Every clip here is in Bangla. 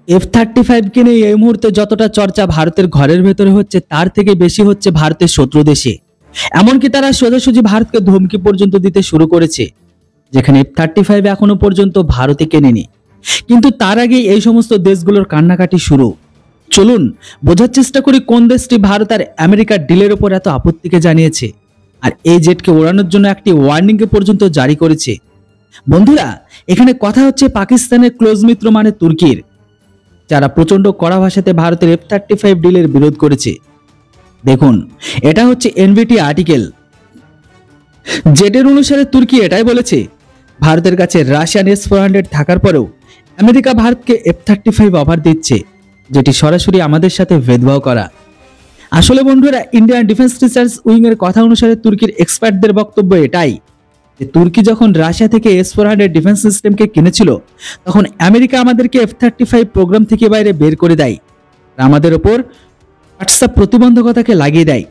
F-35 নিয়ে এই মুহূর্তে যতটা চর্চা ভারতের ঘরের ভেতরে হচ্ছে তার থেকে বেশি হচ্ছে ভারতের শত্রু দেশে। এমনকি তারা সোজাসুজি ভারতকে ধমকি পর্যন্ত দিতে শুরু করেছে, যেখানে F-35 এখনো পর্যন্ত ভারতে কেনেনি, কিন্তু তার আগেই এই সমস্ত দেশগুলোর কান্নাকাটি শুরু। চলুন বোঝার চেষ্টা করি কোন দেশটি ভারত আর আমেরিকার ডিলের ওপর এত আপত্তিকে জানিয়েছে আর এই জেটকে ওড়ানোর জন্য একটি ওয়ার্নিং পর্যন্ত জারি করেছে। বন্ধুরা, এখানে কথা হচ্ছে পাকিস্তানের ক্লোজ মিত্র মানে তুর্কির, যারা প্রচন্ড কড়া ভাষাতে ভারতের F-35 ডিলের বিরোধ করেছে। দেখুন, এটা হচ্ছে এনবিটি আর্টিকেল। জেটের অনুসারে তুর্কি এটাই বলেছে, ভারতের কাছে রাশিয়ান S-400 থাকার পরেও আমেরিকা ভারতকে F-35 অফার দিচ্ছে, যেটি সরাসরি আমাদের সাথে ভেদভাব করা। আসলে বন্ধুরা, ইন্ডিয়ান ডিফেন্স রিসার্চ উইং এর কথা অনুসারে তুর্কির এক্সপার্টদের বক্তব্য এটাই যে তুর্কি যখন রাশিয়া থেকে S-400 ডিফেন্স সিস্টেমকে কিনেছিল, তখন আমেরিকা আমাদেরকে F-35 প্রোগ্রাম থেকে বাইরে বের করে দেয়, আমাদের ওপর হোয়াটসঅ্যাপ প্রতিবন্ধকতাকে লাগিয়ে দেয়,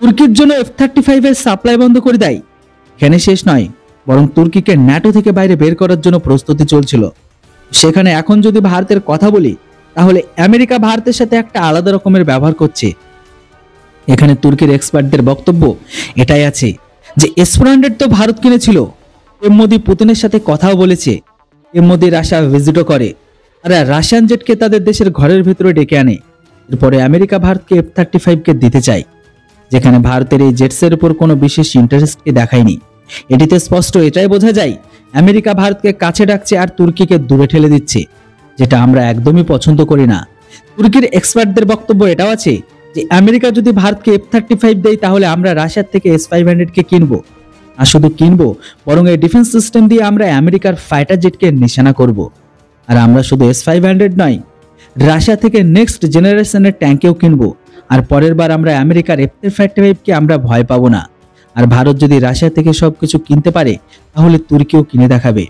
তুর্কির জন্য F-35 এর সাপ্লাই বন্ধ করে দেয়। এখানে শেষ নয়, বরং তুর্কিকে ন্যাটো থেকে বাইরে বের করার জন্য প্রস্তুতি চলছিল। সেখানে এখন যদি ভারতের কথা বলি, তাহলে আমেরিকা ভারতের সাথে একটা আলাদা রকমের ব্যবহার করছে। এখানে তুর্কির এক্সপার্টদের বক্তব্য এটাই আছে যে S-400 তো ভারত কিনেছিল, মোদি পুতিনের সাথে কথাও বলেছে, মোদি রাশিয়া ভিজিটও করে, আর রাশিয়ান জেটকে তাদের দেশের ঘরের ভেতরে ডেকে আনে। এরপরে আমেরিকা ভারতকে F-35 কে দিতে চায়, যেখানে ভারতের এই জেটসের উপর কোনো বিশেষ ইন্টারেস্টকে দেখায়নি। এটিতে স্পষ্ট এটাই বোঝা যায় আমেরিকা ভারতকে কাছে ডাকছে আর তুর্কিকে দূরে ঠেলে দিচ্ছে, যেটা আমরা একদমই পছন্দ করি না। তুর্কির এক্সপার্টদের বক্তব্য এটাও আছে যে আমেরিকা যদি ভারতকে F-35 দেয়, তাহলে আমরা রাশিয়ার থেকে S-500 কে কিনবো, আর শুধু কিনবো, বরং এই ডিফেন্স সিস্টেম দিয়ে আমরা আমেরিকার ফাইটার জেটকে নিশানা করব। আর আমরা শুধু S-500 নয়, রাশিয়া থেকে নেক্সট জেনারেশনের ট্যাঙ্কেও কিনবো, আর পরের বার আমরা আমেরিকার F-35 কে আমরা ভয় পাবো না। আর ভারত যদি রাশিয়া থেকে সবকিছু কিনতে পারে, তাহলে তুর্কিও কিনে দেখাবে।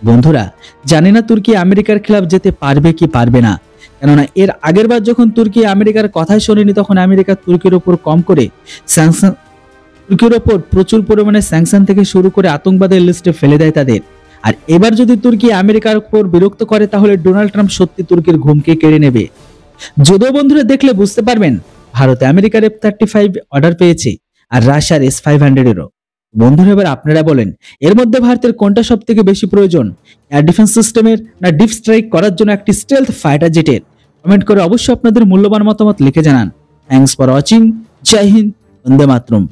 বন্ধুরা, জানি না তুর্কি আমেরিকার খেলাফ যেতে পারবে কি পারবে না, কেননা এর আগের বার যখন তুর্কি আমেরিকার কথাই শোনেনি, তখন আমেরিকা তুর্কির ওপর কম করে স্যাংশন, তুর্কির ওপর প্রচুর পরিমাণে স্যাংশন থেকে শুরু করে আতঙ্কবাদের লিস্টে ফেলে দেয় তাদের। আর এবার যদি তুর্কি আমেরিকার উপর বিরক্ত করে, তাহলে ডোনাল্ড ট্রাম্প সত্যি তুর্কির ঘুমকে কেড়ে নেবে। যদিও বন্ধুরা দেখলে বুঝতে পারবেন, ভারত আমেরিকার F-35 অর্ডার পেয়েছে আর রাশিয়ার S-500 এরও। বন্ধুরা, এবার আপনারা বলেন, এর মধ্যে ভারতের কোনটা সব থেকে বেশি প্রয়োজন, এয়ার ডিফেন্স সিস্টেমের না ডিপ স্ট্রাইক করার জন্য একটি স্টেলথ ফাইটার জেটের? কমেন্ট করে অবশ্যই আপনাদের মূল্যবান মতামত লিখে জানান। Thanks for watching. জয় হিন্দ, বন্দে মাতরম।